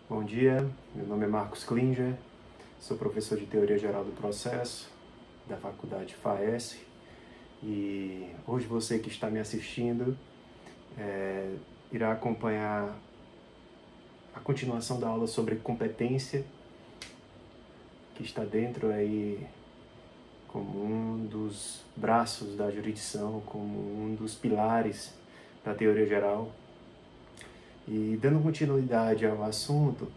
Bom dia, meu nome é Marcos Klinger, sou professor de Teoria Geral do Processo da Faculdade FAES e hoje você que está me assistindo irá acompanhar a continuação da aula sobre competência, que está dentro aí como um dos braços da jurisdição, como um dos pilares da teoria geral. E dando continuidade ao assunto,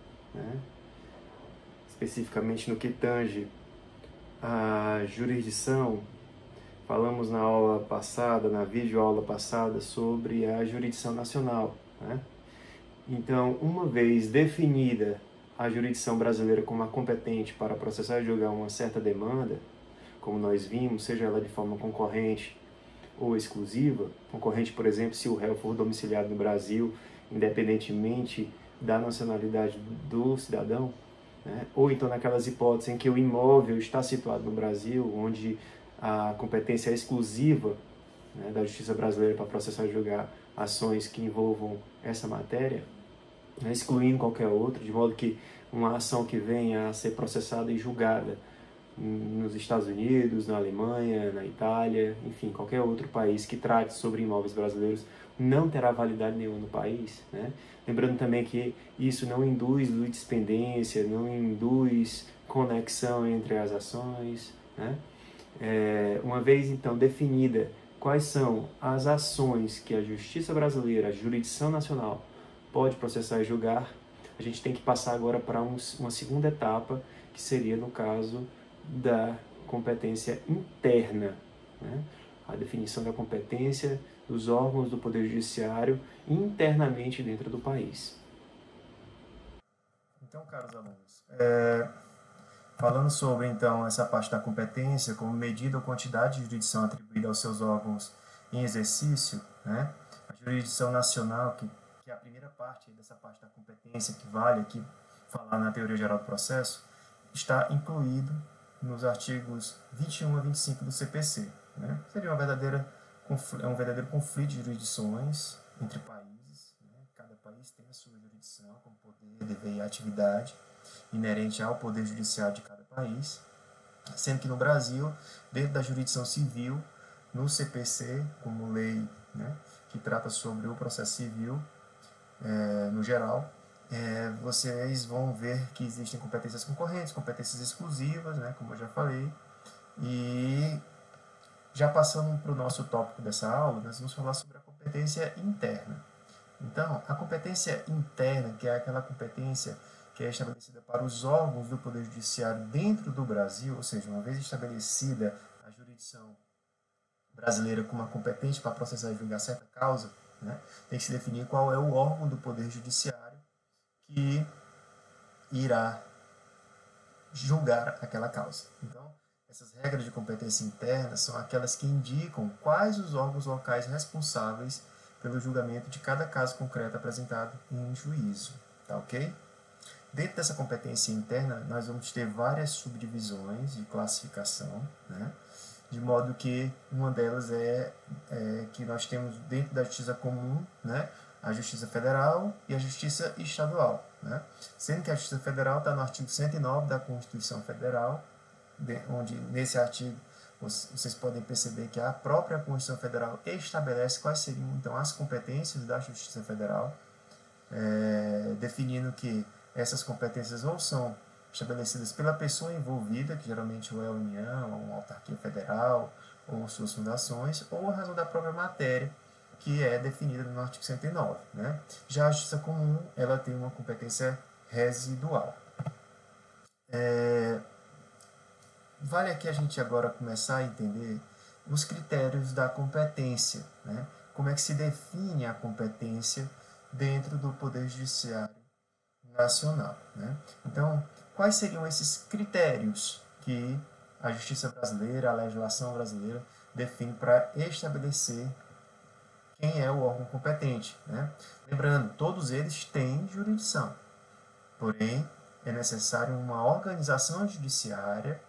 especificamente no que tange a jurisdição, falamos na aula passada, na videoaula passada, sobre a jurisdição nacional. Então, uma vez definida a jurisdição brasileira como a competente para processar e julgar uma certa demanda, como nós vimos, seja ela de forma concorrente ou exclusiva, concorrente, por exemplo, se o réu for domiciliado no Brasil, independentemente da nacionalidade do cidadão, ou então naquelas hipóteses em que o imóvel está situado no Brasil, onde a competência é exclusiva da Justiça Brasileira para processar e julgar ações que envolvam essa matéria, excluindo qualquer outra, de modo que uma ação que venha a ser processada e julgada nos Estados Unidos, na Alemanha, na Itália, enfim, qualquer outro país que trate sobre imóveis brasileiros não terá validade nenhuma no país. Lembrando também que isso não induz litispendência, não induz conexão entre as ações. Uma vez então definida quais são as ações que a Justiça Brasileira, a jurisdição nacional, pode processar e julgar, a gente tem que passar agora para uma segunda etapa, que seria no caso da competência interna, a definição da competência dos órgãos do Poder Judiciário internamente dentro do país. Então, caros alunos, falando sobre então essa parte da competência como medida ou quantidade de jurisdição atribuída aos seus órgãos em exercício, a jurisdição nacional, que é a primeira parte dessa parte da competência que vale aqui falar na teoria geral do processo, está incluído nos artigos 21 a 25 do CPC. Seria um verdadeiro conflito de jurisdições entre países. Cada país tem a sua jurisdição como poder, dever e atividade inerente ao poder judiciário de cada país, sendo que no Brasil, dentro da jurisdição civil, no CPC, como lei que trata sobre o processo civil, no geral, vocês vão ver que existem competências concorrentes, competências exclusivas, como eu já falei. E já passando para o nosso tópico dessa aula, nós vamos falar sobre a competência interna. Então, a competência interna, que é aquela competência que é estabelecida para os órgãos do Poder Judiciário dentro do Brasil, ou seja, uma vez estabelecida a jurisdição brasileira como uma competente para processar e julgar certa causa, tem que se definir qual é o órgão do Poder Judiciário que irá julgar aquela causa. Então, essas regras de competência interna são aquelas que indicam quais os órgãos locais responsáveis pelo julgamento de cada caso concreto apresentado em juízo. Tá ok? Dentro dessa competência interna, nós vamos ter várias subdivisões de classificação, de modo que uma delas é que nós temos dentro da Justiça Comum, a Justiça Federal e a Justiça Estadual. Sendo que a Justiça Federal está no artigo 109 da Constituição Federal, onde nesse artigo vocês podem perceber que a própria Constituição Federal estabelece quais seriam então as competências da Justiça Federal, definindo que essas competências ou são estabelecidas pela pessoa envolvida, que geralmente ou é a União, ou uma autarquia federal, ou suas fundações, ou a razão da própria matéria, que é definida no artigo 109. Já a Justiça Comum, ela tem uma competência residual. Vale aqui a gente agora começar a entender os critérios da competência, como é que se define a competência dentro do Poder Judiciário Nacional. Então, quais seriam esses critérios que a Justiça Brasileira, a legislação brasileira, define para estabelecer quem é o órgão competente? Lembrando, todos eles têm jurisdição, porém, é necessário uma organização judiciária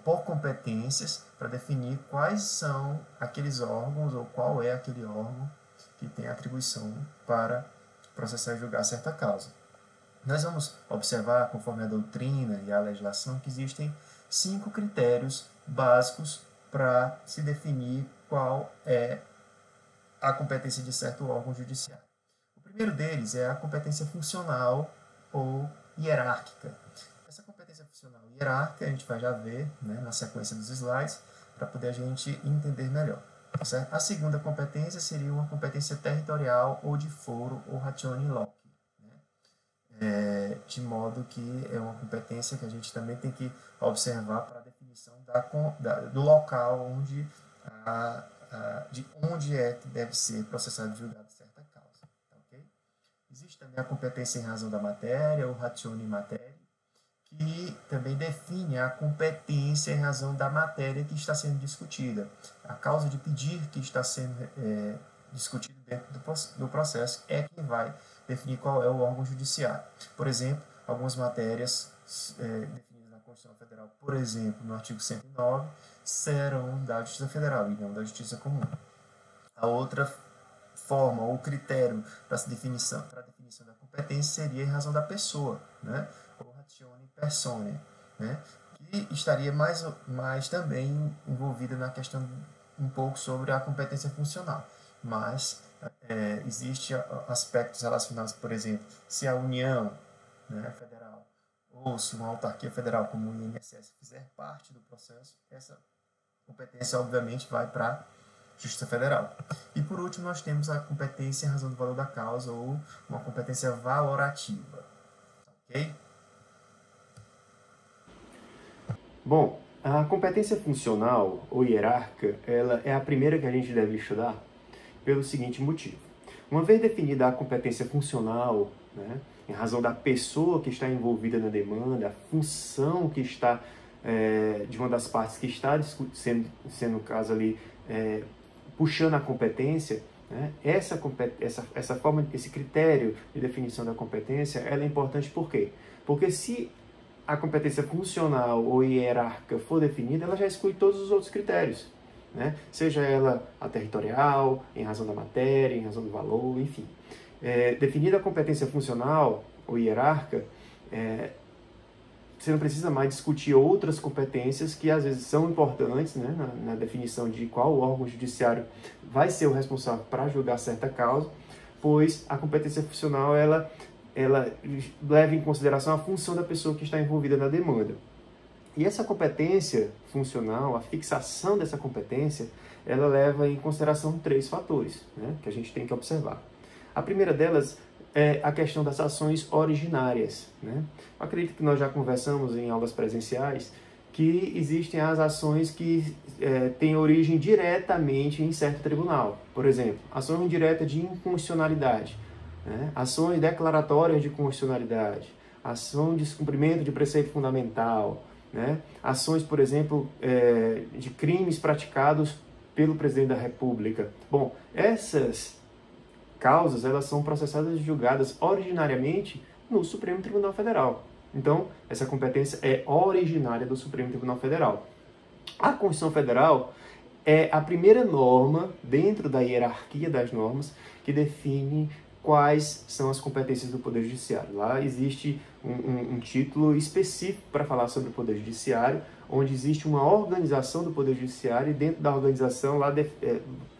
por competências para definir quais são aqueles órgãos ou qual é aquele órgão que tem atribuição para processar e julgar certa causa. Nós vamos observar, conforme a doutrina e a legislação, que existem 5 critérios básicos para se definir qual é a competência de certo órgão judiciário. O primeiro deles é a competência funcional ou hierárquica. Essa competência funcional e hierárquica a gente vai já ver, né, na sequência dos slides, para poder a gente entender melhor. Tá certo? A segunda competência seria uma competência territorial ou de foro ou ratione loci, né? De modo que é uma competência que a gente também tem que observar para a definição do local onde de onde é que deve ser processado e julgado certa causa. Tá, okay? Existe também a competência em razão da matéria, ou ratione materia, que também define a competência em razão da matéria que está sendo discutida. A causa de pedir que está sendo discutido dentro do processo é quem vai definir qual é o órgão judiciário. Por exemplo, algumas matérias definidas na Constituição Federal, por exemplo, no artigo 109, serão da Justiça Federal e não da Justiça Comum. A outra forma ou critério para a definição da competência seria em razão da pessoa, né? Ou ratione persone, né? Que estaria mais também envolvida na questão um pouco sobre a competência funcional. Mas existem aspectos relacionados, por exemplo, se a União, né, federal ou se uma autarquia federal como o INSS fizer parte do processo, essa competência obviamente vai para a Justiça Federal. E por último nós temos a competência em razão do valor da causa ou uma competência valorativa. Ok? Bom, a competência funcional ou hierárquica, ela é a primeira que a gente deve estudar pelo seguinte motivo. Uma vez definida a competência funcional, né, em razão da pessoa que está envolvida na demanda, a função que está, de uma das partes que está sendo no caso ali, puxando a competência, né, essa forma, esse critério de definição da competência, ela é importante por quê? Porque se a competência funcional ou hierárquica for definida, ela já exclui todos os outros critérios, né? Seja ela a territorial, em razão da matéria, em razão do valor, enfim. Definida a competência funcional ou hierárquica, você não precisa mais discutir outras competências que às vezes são importantes, né, na definição de qual órgão judiciário vai ser o responsável para julgar certa causa, pois a competência funcional ela leva em consideração a função da pessoa que está envolvida na demanda. E essa competência funcional, a fixação dessa competência, ela leva em consideração 3 fatores, né, que a gente tem que observar. A primeira delas é a questão das ações originárias, né? Acredito que nós já conversamos em aulas presenciais que existem as ações que têm origem diretamente em certo tribunal. Por exemplo, ação indireta de inconstitucionalidade, né? Ações declaratórias de constitucionalidade, ação de descumprimento de preceito fundamental, né? Ações, por exemplo, de crimes praticados pelo presidente da República. Bom, essas causas elas são processadas e julgadas originariamente no Supremo Tribunal Federal. Então, essa competência é originária do Supremo Tribunal Federal. A Constituição Federal é a primeira norma dentro da hierarquia das normas que define quais são as competências do Poder Judiciário. Lá existe um título específico para falar sobre o Poder Judiciário, onde existe uma organização do Poder Judiciário e dentro da organização lá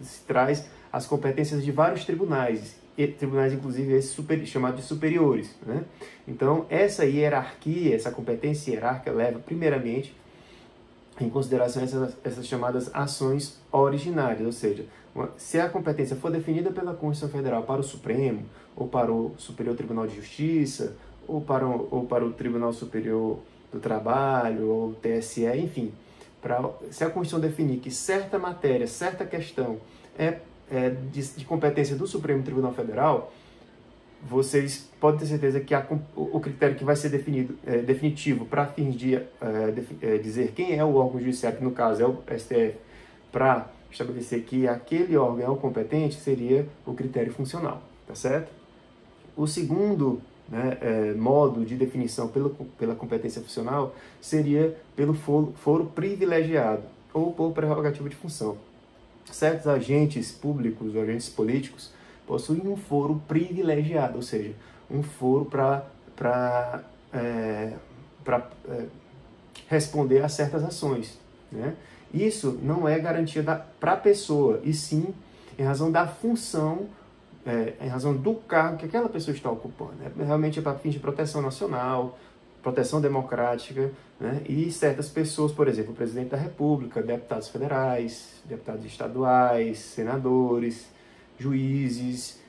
se traz as competências de vários tribunais, inclusive esses chamados de superiores, né? Então, essa hierarquia, essa competência hierárquica leva primeiramente em consideração essas chamadas ações originárias, ou seja, se a competência for definida pela Constituição Federal para o Supremo, ou para o Superior Tribunal de Justiça, ou para o Tribunal Superior do Trabalho, ou TSE, enfim, se a Constituição definir que certa matéria, certa questão de competência do Supremo Tribunal Federal, vocês podem ter certeza que o critério que vai ser definitivo para fins de dizer quem é o órgão judiciário, que no caso é o STF, para estabelecer que aquele órgão é o competente, seria o critério funcional, tá certo? O segundo, né, modo de definição pela competência funcional seria pelo foro privilegiado ou por prerrogativa de função. Certos agentes públicos, agentes políticos, possuem um foro privilegiado, ou seja, um foro para para responder a certas ações, né? Isso não é garantia para a pessoa, e sim em razão da função, em razão do cargo que aquela pessoa está ocupando. Realmente é para fins de proteção nacional, proteção democrática, né? E certas pessoas, por exemplo, o presidente da República, deputados federais, deputados estaduais, senadores, juízes,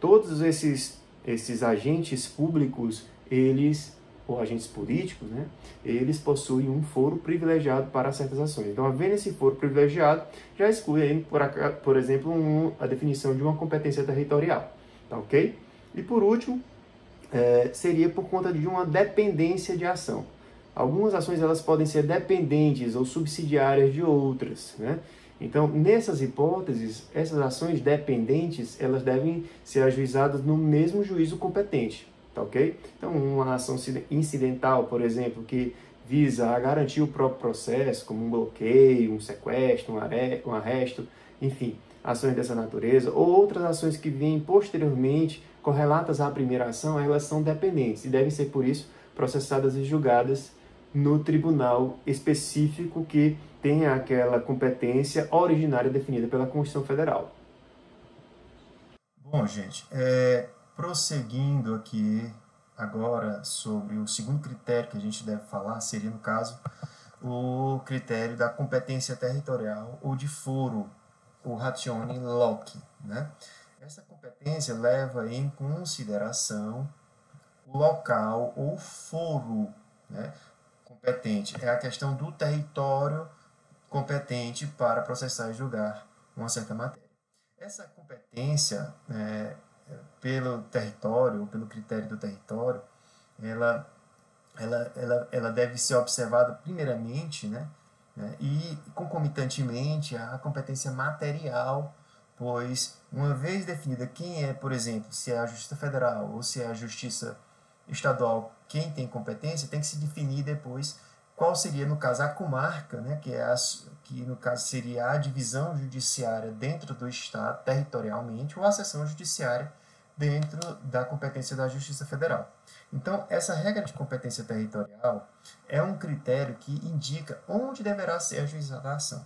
todos esses agentes públicos, ou agentes políticos, né? Eles possuem um foro privilegiado para certas ações. Então, havendo esse foro privilegiado, já exclui aí, por exemplo, a definição de uma competência territorial, tá ok? E por último, seria por conta de uma dependência de ação. Algumas ações elas podem ser dependentes ou subsidiárias de outras, né? Então, nessas hipóteses, essas ações dependentes, elas devem ser ajuizadas no mesmo juízo competente, tá ok? Então, uma ação incidental, por exemplo, que visa a garantir o próprio processo, como um bloqueio, um sequestro, um arresto, enfim, ações dessa natureza, ou outras ações que vêm posteriormente, correlatas à primeira ação, elas são dependentes e devem ser, por isso, processadas e julgadas no tribunal específico que tenha aquela competência originária definida pela Constituição Federal. Bom, gente, prosseguindo aqui agora sobre o segundo critério que a gente deve falar, seria, no caso, o critério da competência territorial ou de foro, o ratione loci, né? Essa competência leva em consideração o local ou foro, né, competente. É a questão do território competente para processar e julgar uma certa matéria. Essa competência, pelo território, ou pelo critério do território, ela deve ser observada primeiramente, né, e concomitantemente a competência material, pois uma vez definida quem é, por exemplo, se é a Justiça Federal ou se é a Justiça Estadual, quem tem competência, tem que se definir depois qual seria, no caso, a comarca, né, que no caso seria a divisão judiciária dentro do Estado, territorialmente, ou a seção judiciária dentro da competência da Justiça Federal. Então, essa regra de competência territorial é um critério que indica onde deverá ser ajuizada a ação,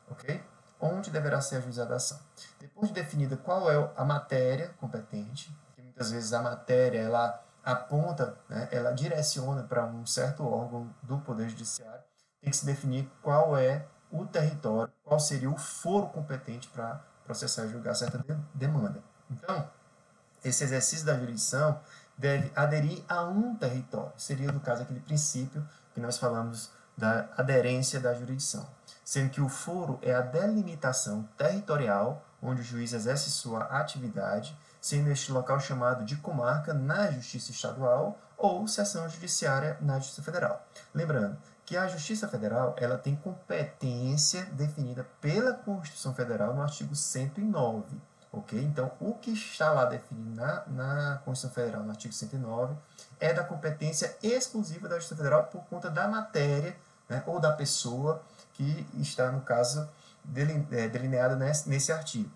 ok? Onde deverá ser ajuizada a ação. Depois de definida qual é a matéria competente, que muitas vezes a matéria ela aponta, né, ela direciona para um certo órgão do Poder Judiciário, tem que se definir qual é o território, qual seria o foro competente para processar e julgar certa demanda. Então, esse exercício da jurisdição deve aderir a um território. Seria, no caso, aquele princípio que nós falamos da aderência da jurisdição. Sendo que o foro é a delimitação territorial onde o juiz exerce sua atividade, sendo este local chamado de comarca na Justiça Estadual ou seção judiciária na Justiça Federal. Lembrando que a Justiça Federal ela tem competência definida pela Constituição Federal no artigo 109. Ok? Então, o que está lá definido na Constituição Federal, no artigo 109, é da competência exclusiva da Justiça Federal por conta da matéria, né, ou da pessoa que está, no caso, delineada nesse artigo.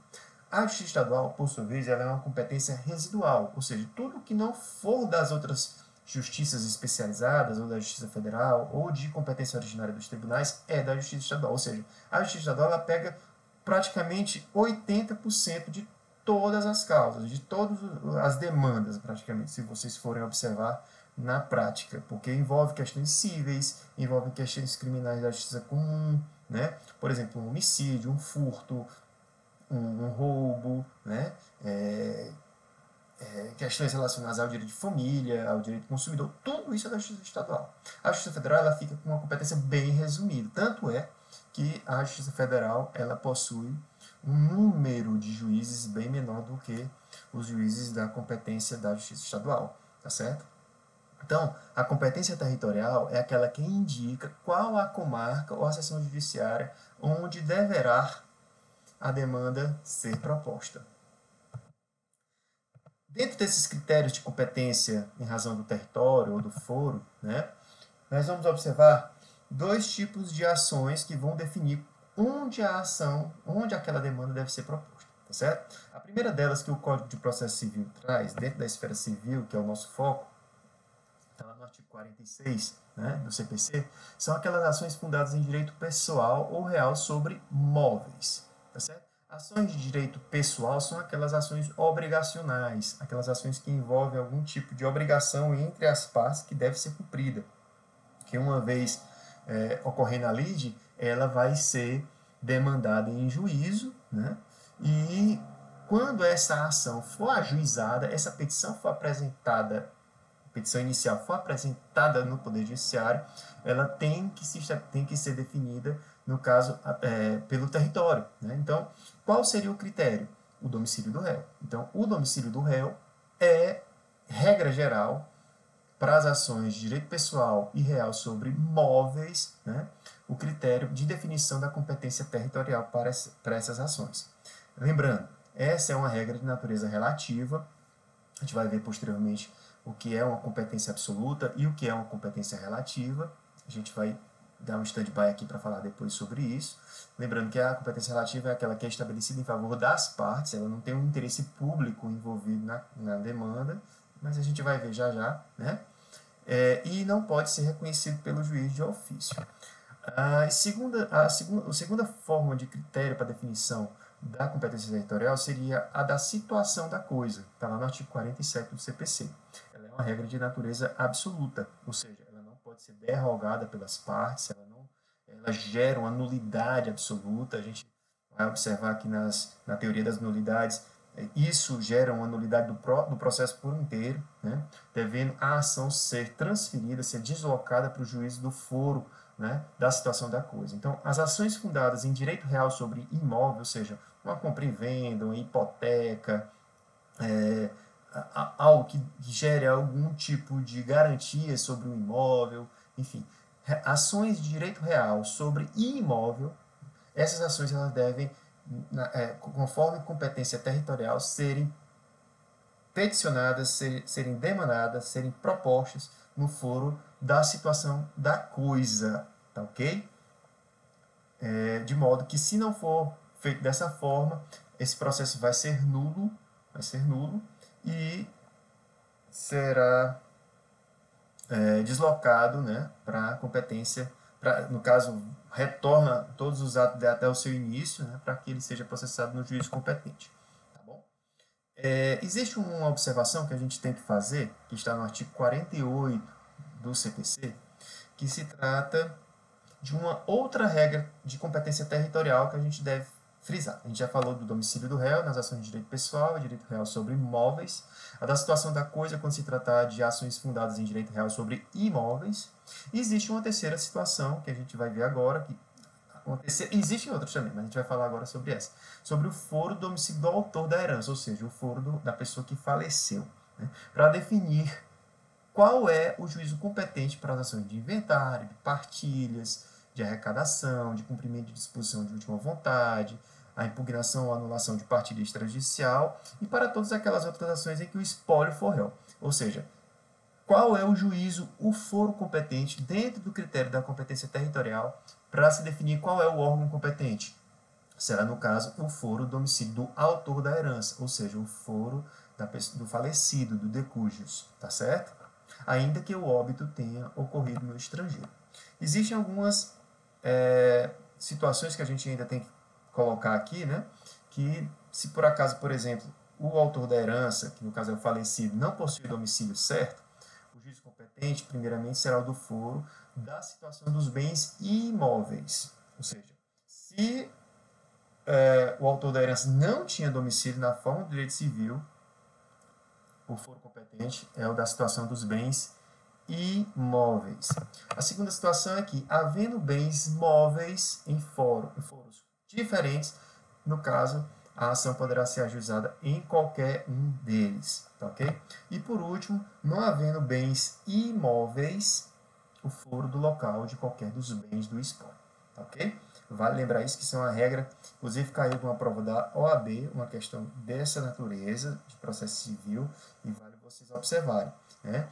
A Justiça Estadual, por sua vez, ela é uma competência residual, ou seja, tudo que não for das outras justiças especializadas, ou da Justiça Federal, ou de competência originária dos tribunais, é da Justiça Estadual. Ou seja, a Justiça Estadual ela pega praticamente 80% de todas as causas, de todas as demandas, praticamente, se vocês forem observar na prática, porque envolve questões cíveis, envolve questões criminais da justiça comum, né? Por exemplo, um homicídio, um furto, um roubo, né? Questões relacionadas ao direito de família, ao direito do consumidor, tudo isso é da Justiça Estadual. A Justiça Federal ela fica com uma competência bem resumida, tanto é que a Justiça Federal ela possui um número de juízes bem menor do que os juízes da competência da Justiça Estadual, tá certo? Então, a competência territorial é aquela que indica qual a comarca ou a seção judiciária onde deverá a demanda ser proposta. Dentro desses critérios de competência em razão do território ou do foro, né, nós vamos observar dois tipos de ações que vão definir onde a ação, onde aquela demanda deve ser proposta, tá certo? A primeira delas que o Código de Processo Civil traz, dentro da esfera civil, que é o nosso foco, está lá no artigo 46, né, do CPC, são aquelas ações fundadas em direito pessoal ou real sobre móveis, tá certo? Ações de direito pessoal são aquelas ações obrigacionais, aquelas ações que envolvem algum tipo de obrigação entre as partes que deve ser cumprida, que uma vez ocorrendo a lide, ela vai ser demandada em juízo, né? E quando essa ação for ajuizada, essa petição for apresentada, a petição inicial for apresentada no Poder Judiciário, ela tem que ser definida, no caso, pelo território, né? Então, qual seria o critério? O domicílio do réu. Então, o domicílio do réu é, regra geral, para as ações de direito pessoal e real sobre móveis, né, o critério de definição da competência territorial para essas ações. Lembrando, essa é uma regra de natureza relativa, a gente vai ver posteriormente o que é uma competência absoluta e o que é uma competência relativa, a gente vai dar um stand-by aqui para falar depois sobre isso. Lembrando que a competência relativa é aquela que é estabelecida em favor das partes, ela não tem um interesse público envolvido na demanda, mas a gente vai ver já já, né? E não pode ser reconhecido pelo juiz de ofício. A segunda forma de critério para definição da competência territorial seria a da situação da coisa, está lá no artigo 47 do CPC. Ela é uma regra de natureza absoluta, ou seja, ela não pode ser derrogada pelas partes, ela gera uma nulidade absoluta. A gente vai observar aqui na teoria das nulidades, isso gera uma nulidade do processo por inteiro, né? Devendo a ação ser transferida, ser deslocada para o juízo do foro, né, da situação da coisa. Então, as ações fundadas em direito real sobre imóvel, ou seja, uma compra e venda, uma hipoteca, algo que gere algum tipo de garantia sobre o imóvel, enfim, ações de direito real sobre imóvel, essas ações elas devem, conforme competência territorial, serem peticionadas, serem demandadas, serem propostas no foro da situação da coisa, tá ok? De modo que, se não for feito dessa forma, esse processo vai ser nulo e será deslocado, né, para a competência, no caso, retorna todos os atos até o seu início, né, para que ele seja processado no juízo competente. Tá bom? Existe uma observação que a gente tem que fazer, que está no artigo 48 do CPC, que se trata de uma outra regra de competência territorial que a gente deve frisar. A gente já falou do domicílio do réu nas ações de direito pessoal, direito real sobre imóveis, a da situação da coisa quando se tratar de ações fundadas em direito real sobre imóveis. E existe uma terceira situação que a gente vai ver agora, existem outras também, mas a gente vai falar agora sobre essa, sobre o foro do domicílio do autor da herança, ou seja, o foro da pessoa que faleceu, né, para definir qual é o juízo competente para as ações de inventário, de partilhas, de arrecadação, de cumprimento de disposição de última vontade, a impugnação ou anulação de partilha extrajudicial e para todas aquelas outras ações em que o espólio for réu. Ou seja, qual é o juízo, o foro competente dentro do critério da competência territorial para se definir qual é o órgão competente. Será, no caso, o foro do domicílio do autor da herança, ou seja, o foro do falecido, do decúgios, tá certo? Ainda que o óbito tenha ocorrido no estrangeiro. Existem algumas situações que a gente ainda tem que colocar aqui, né? Que se por acaso, por exemplo, o autor da herança, que no caso é o falecido, não possui domicílio certo, o juiz competente, primeiramente, será o do foro da situação dos bens imóveis. Ou seja, se o autor da herança não tinha domicílio na forma do direito civil, o foro competente é o da situação dos bens imóveis. A segunda situação é que, havendo bens móveis em foros diferentes, no caso, a ação poderá ser ajuizada em qualquer um deles. Tá, ok? E por último, não havendo bens imóveis, o foro do local de qualquer dos bens do espólio. Tá, ok? Vale lembrar isso, que isso é uma regra, inclusive caiu numa prova da OAB, uma questão dessa natureza, de processo civil, e vale vocês observarem, né?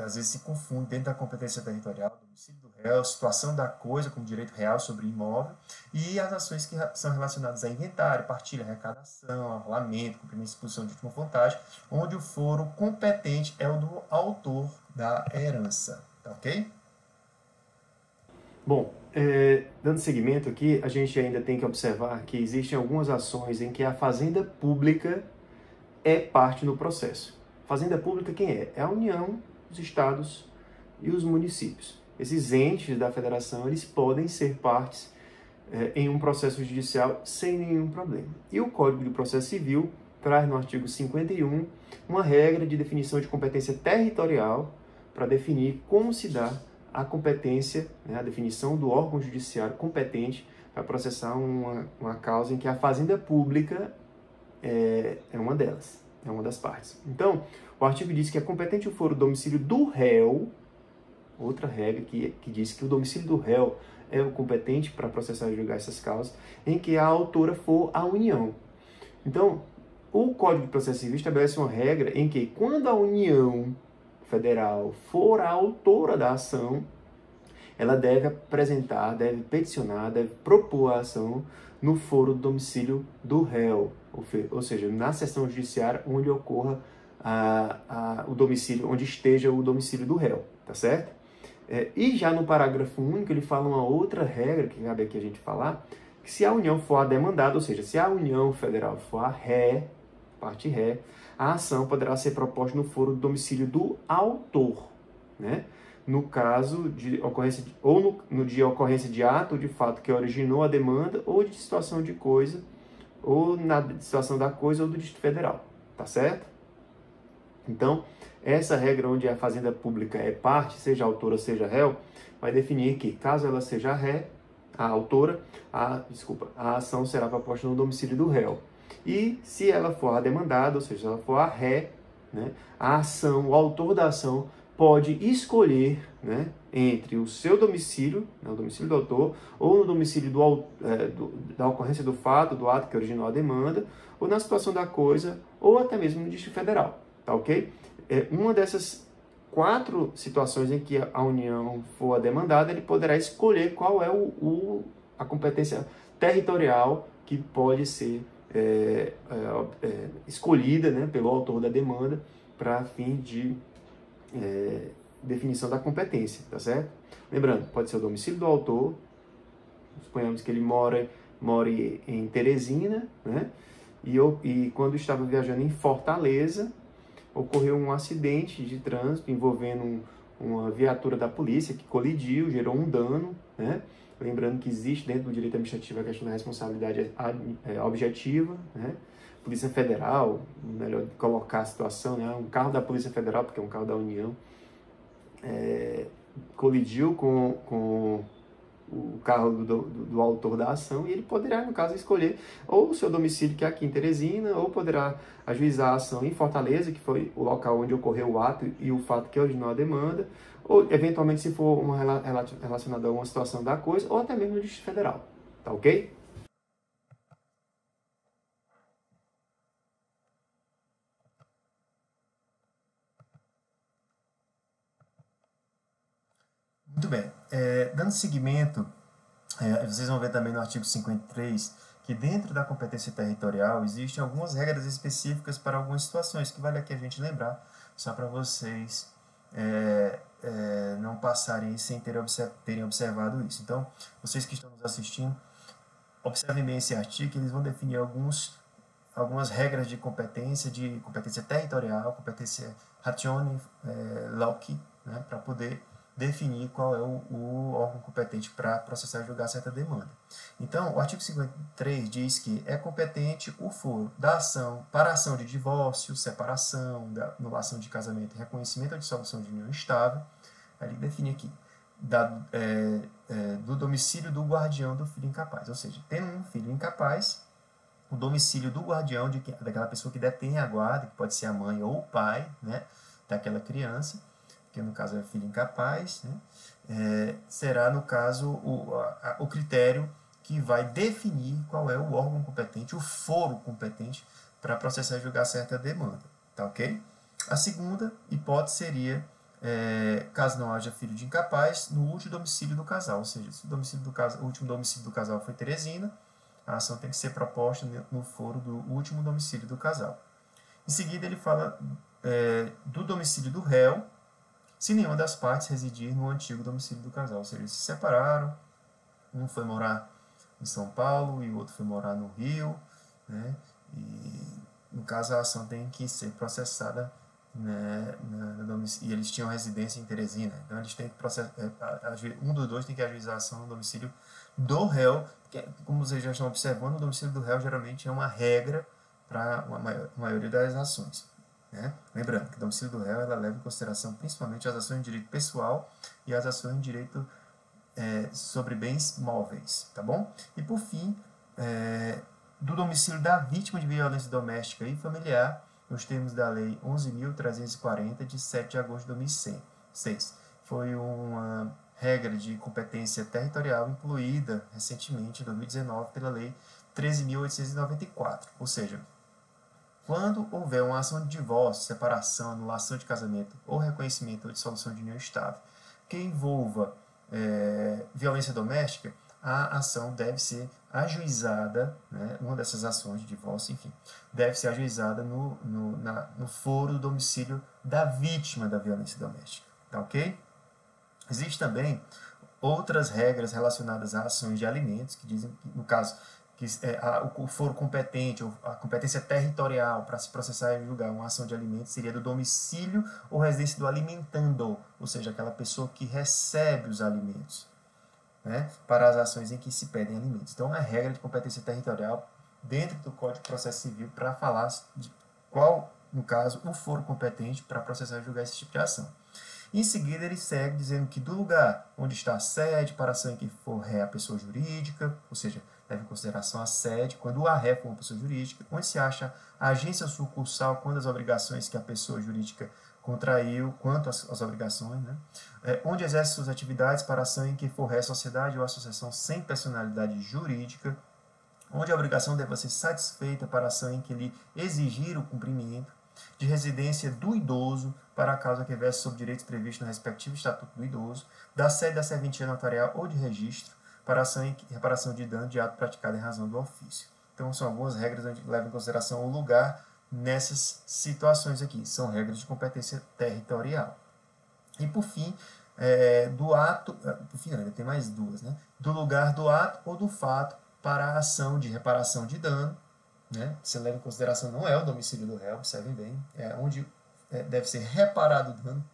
Às vezes se confunde dentro da competência territorial, domicílio do réu, situação da coisa como direito real sobre imóvel e as ações que são relacionadas a inventário, partilha, arrecadação, arrolamento, cumprimento de disposição de última vontade, onde o foro competente é o do autor da herança, tá ok? Bom, dando seguimento aqui, a gente ainda tem que observar que existem algumas ações em que a fazenda pública é parte no processo. Fazenda pública quem é? É a União, os estados e os municípios. Esses entes da federação, eles podem ser partes em um processo judicial sem nenhum problema. E o Código de Processo Civil traz no artigo 51 uma regra de definição de competência territorial para definir como se dá a competência, né, a definição do órgão judiciário competente para processar uma causa em que a fazenda pública é uma delas, é uma das partes. Então, o artigo diz que é competente o foro domicílio do réu, outra regra que diz que o domicílio do réu é o competente para processar e julgar essas causas, em que a autora for a União. Então, o Código de Processo Civil estabelece uma regra em que, quando a União Federal for a autora da ação, ela deve apresentar, deve peticionar, deve propor a ação no foro do domicílio do réu, ou seja, na seção judiciária onde ocorra o domicílio, onde esteja o domicílio do réu, tá certo? E já no parágrafo único ele fala uma outra regra que cabe aqui a gente falar, que se a União for a demandada, ou seja, se a União Federal for a ré, parte ré, a ação poderá ser proposta no foro do domicílio do autor, né? No caso de ocorrência de ocorrência de ato ou de fato que originou a demanda ou de situação de coisa, ou na situação da coisa ou do Distrito Federal, tá certo? Então, essa regra onde a fazenda pública é parte, seja autora, seja réu, vai definir que, caso ela seja ré, a autora, a ação será proposta no domicílio do réu. E se ela for a demandada, ou seja, se ela for a ré, né, a ação, o autor da ação pode escolher, né, entre o seu domicílio, né, o domicílio do autor, ou no domicílio da ocorrência do fato, do ato que originou a demanda, ou na situação da coisa, ou até mesmo no Distrito Federal, tá ok? Uma dessas 4 situações em que a União for a demandada, ele poderá escolher qual é a competência territorial que pode ser escolhida, né, pelo autor da demanda para fim de definição da competência, tá certo? Lembrando, pode ser o domicílio do autor, suponhamos que ele more em Teresina, né? E quando estava viajando em Fortaleza, ocorreu um acidente de trânsito envolvendo uma viatura da polícia que colidiu, gerou um dano, né? Lembrando que existe dentro do direito administrativo a questão da responsabilidade objetiva, né? Polícia Federal, melhor colocar a situação, né? Um carro da Polícia Federal, porque é um carro da União, colidiu com o carro do autor da ação, e ele poderá, no caso, escolher ou o seu domicílio, que é aqui em Teresina, ou poderá ajuizar a ação em Fortaleza, que foi o local onde ocorreu o ato e o fato que originou a demanda, ou, eventualmente, se for relacionada a uma situação da coisa, ou até mesmo no Distrito Federal. Tá ok? Muito bem. Dando seguimento, vocês vão ver também no artigo 53 que dentro da competência territorial existem algumas regras específicas para algumas situações, que vale aqui a gente lembrar, só para vocês não passarem sem terem observado isso. Então, vocês que estão nos assistindo, observem bem esse artigo, que eles vão definir algumas regras de competência territorial, competência ratione, loci, né, para poder definir qual é o órgão competente para processar e julgar certa demanda. Então, o artigo 53 diz que é competente o foro da ação para a ação de divórcio, separação, da anulação de casamento, reconhecimento ou dissolução de união estável. Ele define aqui do domicílio do guardião do filho incapaz, ou seja, tendo um filho incapaz, o domicílio do guardião daquela pessoa que detém a guarda, que pode ser a mãe ou o pai, né, daquela criança, que no caso é filho incapaz, né, será, no caso, o critério que vai definir qual é o órgão competente, o foro competente para processar e julgar certa demanda. Tá ok? A segunda hipótese seria caso não haja filho de incapaz, no último domicílio do casal. Ou seja, se o último domicílio do casal foi Teresina, a ação tem que ser proposta no foro do último domicílio do casal. Em seguida, ele fala do domicílio do réu, se nenhuma das partes residir no antigo domicílio do casal. Ou seja, eles se separaram, um foi morar em São Paulo e o outro foi morar no Rio, né? E, no caso, a ação tem que ser processada, né, e eles tinham residência em Teresina. Então, eles têm que um dos dois tem que ajuizar a ação no domicílio do réu, que, como vocês já estão observando, o domicílio do réu geralmente é uma regra para a maioria das ações. Né? Lembrando que o domicílio do réu ela leva em consideração principalmente as ações de direito pessoal e as ações de direito sobre bens móveis, tá bom? E por fim, do domicílio da vítima de violência doméstica e familiar, nos termos da Lei 11.340, de 7 de agosto de 2006. Foi uma regra de competência territorial incluída recentemente, em 2019, pela Lei 13.894, ou seja, quando houver uma ação de divórcio, separação, anulação de casamento ou reconhecimento ou dissolução de união estável que envolva violência doméstica, a ação deve ser ajuizada, né, uma dessas ações de divórcio, enfim, deve ser ajuizada no foro do domicílio da vítima da violência doméstica. Tá ok? Existem também outras regras relacionadas a ações de alimentos, que dizem que, no caso, que o foro competente, ou a competência territorial para se processar e julgar uma ação de alimentos seria do domicílio ou residência do alimentando, ou seja, aquela pessoa que recebe os alimentos, né, para as ações em que se pedem alimentos. Então, é regra de competência territorial dentro do Código de Processo Civil para falar de qual, no caso, o foro competente para processar e julgar esse tipo de ação. Em seguida, ele segue dizendo que do lugar onde está a sede para a ação em que for ré a pessoa jurídica, ou seja, leva em consideração a sede, quando a ré for uma pessoa jurídica, onde se acha a agência sucursal, quando as obrigações que a pessoa jurídica contraiu, quanto às obrigações, né? Onde exerce suas atividades para a ação em que for ré sociedade ou associação sem personalidade jurídica, onde a obrigação deva ser satisfeita para a ação em que lhe exigir o cumprimento, de residência do idoso para a causa que verse sobre direitos previstos no respectivo Estatuto do Idoso, da sede da serventia notarial ou de registro, para ação em reparação de dano de ato praticado em razão do ofício. Então, são algumas regras onde leva em consideração o lugar nessas situações aqui. São regras de competência territorial. E, por fim, do ato... Por fim, ainda tem mais duas, né? Do lugar do ato ou do fato para a ação de reparação de dano, né? Se leva em consideração, não é o domicílio do réu, observem bem, é onde deve ser reparado o dano.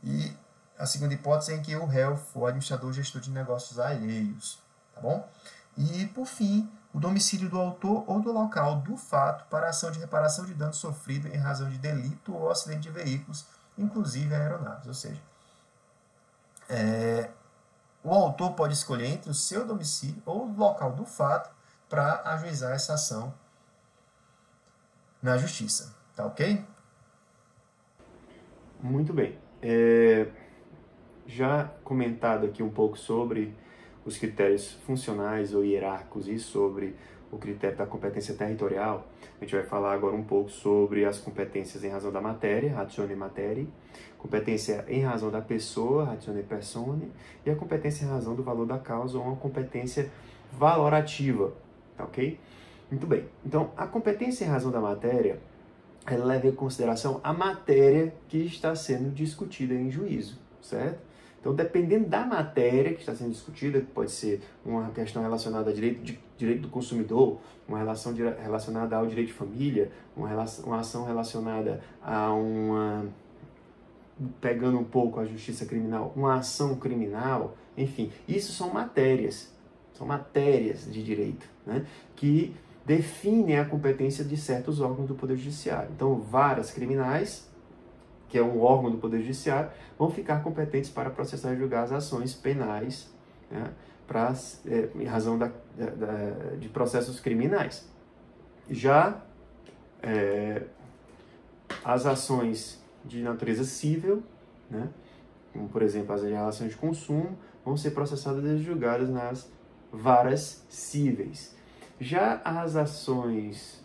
E a segunda hipótese é em que o réu for administrador ou gestor de negócios alheios. Tá bom? E, por fim, o domicílio do autor ou do local do fato para a ação de reparação de dano sofrido em razão de delito ou acidente de veículos, inclusive aeronaves. Ou seja, o autor pode escolher entre o seu domicílio ou o local do fato para ajuizar essa ação na justiça. Tá ok? Muito bem. Já comentado aqui um pouco sobre os critérios funcionais ou hierárquicos e sobre o critério da competência territorial, a gente vai falar agora um pouco sobre as competências em razão da matéria, ratione materiae, competência em razão da pessoa, ratione personae, e a competência em razão do valor da causa, ou uma competência valorativa, tá ok? Muito bem. Então, a competência em razão da matéria, ela leva em consideração a matéria que está sendo discutida em juízo, certo? Então, dependendo da matéria que está sendo discutida, pode ser uma questão relacionada a direito do consumidor, uma relação relacionada ao direito de família, uma ação relacionada a pegando um pouco a justiça criminal, uma ação criminal, enfim, isso são matérias de direito, né, que definem a competência de certos órgãos do Poder Judiciário. Então, varas criminais, que é um órgão do Poder Judiciário, vão ficar competentes para processar e julgar as ações penais, né, em razão de processos criminais. Já as ações de natureza cível, né, como, por exemplo, as relações de consumo, vão ser processadas e julgadas nas varas cíveis. Já as ações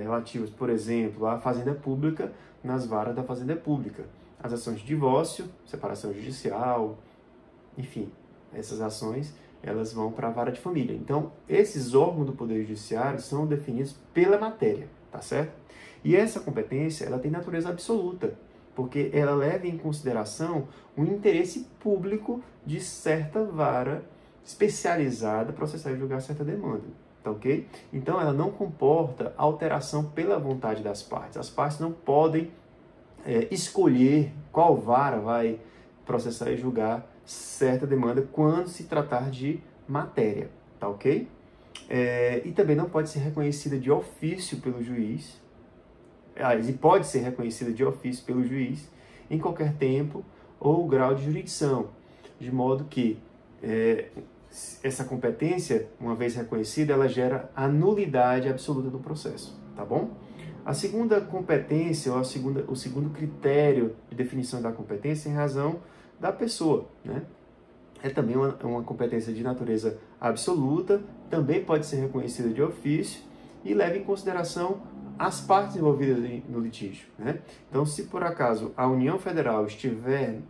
relativas, por exemplo, à fazenda pública, nas varas da fazenda pública. As ações de divórcio, separação judicial, enfim, essas ações, elas vão para a vara de família. Então, esses órgãos do Poder Judiciário são definidos pela matéria, tá certo? E essa competência, ela tem natureza absoluta, porque ela leva em consideração o interesse público de certa vara especializada processar e julgar certa demanda, tá ok? Então, ela não comporta alteração pela vontade das partes. As partes não podem escolher qual vara vai processar e julgar certa demanda quando se tratar de matéria, tá ok? E também não pode ser reconhecida de ofício pelo juiz, e pode ser reconhecida de ofício pelo juiz em qualquer tempo ou grau de jurisdição, de modo que essa competência, uma vez reconhecida, ela gera a nulidade absoluta do processo, tá bom? A segunda competência, ou o segundo critério de definição da competência é em razão da pessoa, né? É também uma competência de natureza absoluta, também pode ser reconhecida de ofício e leva em consideração as partes envolvidas no litígio, né? Então, se por acaso a União Federal estiver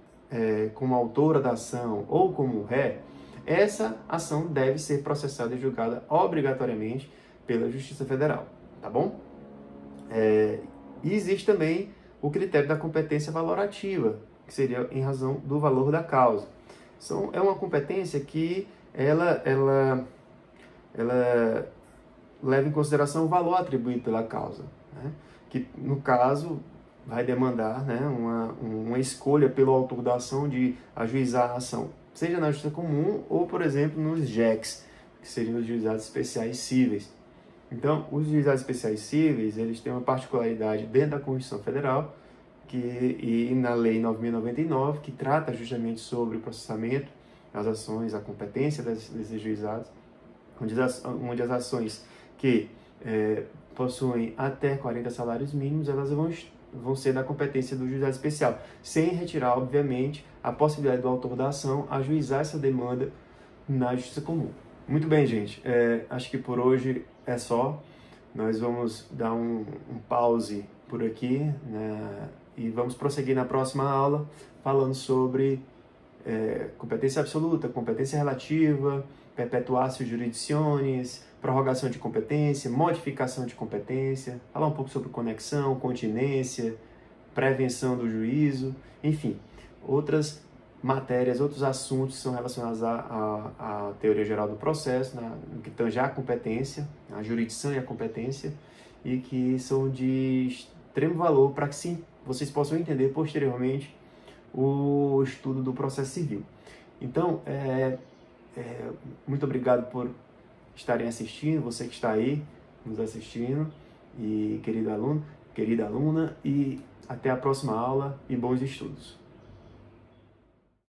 como autora da ação ou como ré, essa ação deve ser processada e julgada obrigatoriamente pela Justiça Federal, tá bom? E existe também o critério da competência valorativa, que seria em razão do valor da causa. É uma competência que ela leva em consideração o valor atribuído pela causa, né? Que, no caso, vai demandar, né, uma escolha pelo autor da ação de ajuizar a ação, seja na justiça comum ou, por exemplo, nos JECs, que seriam os juizados especiais cíveis. Então, os juizados especiais cíveis, eles têm uma particularidade dentro da Constituição Federal e na Lei 9.099, que trata justamente sobre o processamento, as ações, a competência desses juizados, onde as ações que possuem até 40 salários mínimos, elas vão ser da competência do juizado especial, sem retirar, obviamente, a possibilidade do autor da ação ajuizar essa demanda na justiça comum. Muito bem, gente. Acho que por hoje é só. Nós vamos dar um pause por aqui, né, e vamos prosseguir na próxima aula falando sobre competência absoluta, competência relativa, perpetuatio jurisdictionis, prorrogação de competência, modificação de competência, falar um pouco sobre conexão, continência, prevenção do juízo, enfim, outras matérias, outros assuntos que são relacionados à teoria geral do processo, no que tange à competência, a jurisdição e a competência, e que são de extremo valor para que vocês possam entender posteriormente o estudo do processo civil. Então, muito obrigado por estarem assistindo, você que está aí nos assistindo, e querido aluno, querida aluna, e até a próxima aula e bons estudos.